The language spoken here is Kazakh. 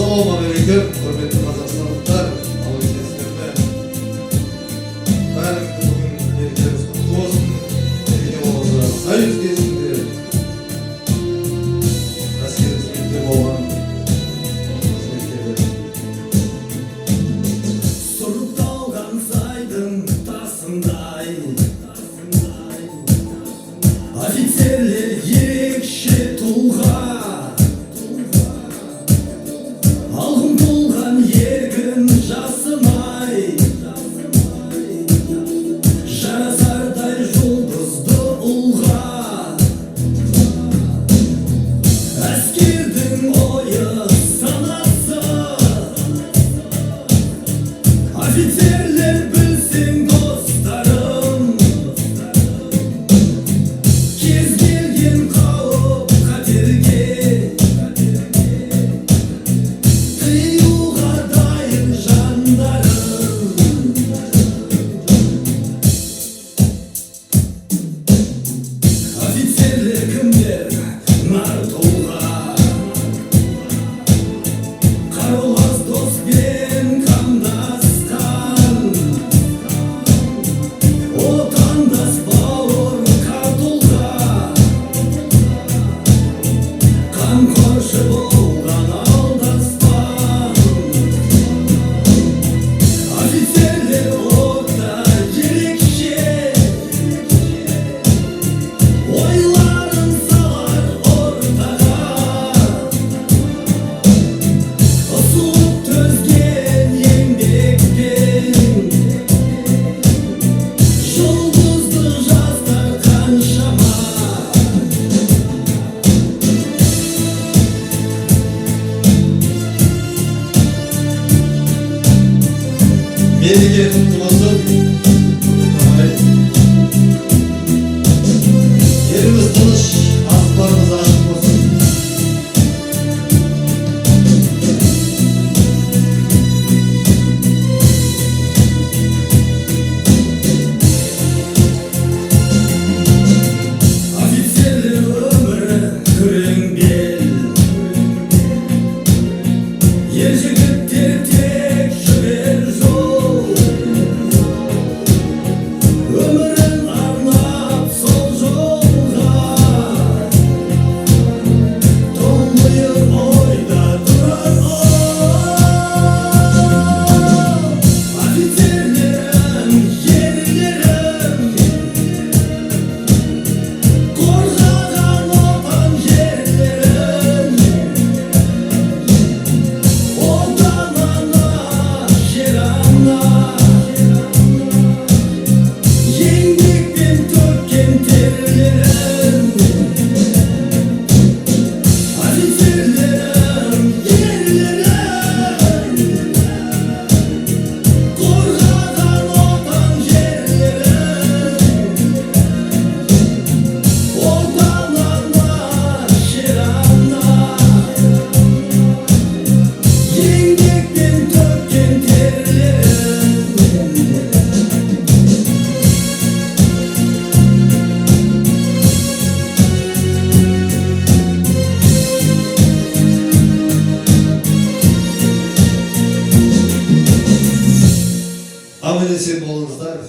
Assalamualaikum, hürmetli Kazakistanlıklar, Allah'ın seslerine. Bәріңізді бүгін мерекеміз құтты болсын. Мереке болғанда союз кезінде әскери қызметте болған қызметкерлер. Сұрыпталған сайдың тасындай офицерлер ерекше тұлға, алғын толған еркін жасымай, жарасардай жұлдызды ұлға. Әскердің ойы санасы, офицерлер білсең достарым, кез келген қауіп қатерге тыюға дайын жандарым. Офицерлер кімдер? Нар тұлға, қарулас доспен қамдасқан, отандас бауыр картұлға, қамқоршы болған алдаспан. Офицерлер отта ерекше, ойларын салар ортаға, ысылып төзген еңбекпен жұлдызды жастар қаншама. Мереке құтты болсын. Еліміз тыныш, аспанымыз ашық болсын. Офицерлер өмірі күрең бел, ер жігіттер тек жүрер жол, өмірін арнап сол жолға, тұңғиық ойда тұрар офицерлерім, ерлерім, қорғаған отан жерлерін, отан ана, жер ана, еңбекпен төккен терлерін. Офицерлерім, ерлерім, қорғаған отан жерлерін, отан ана, жер ана, еңбекпен төккен терлерін. Аман есен болыңыздар.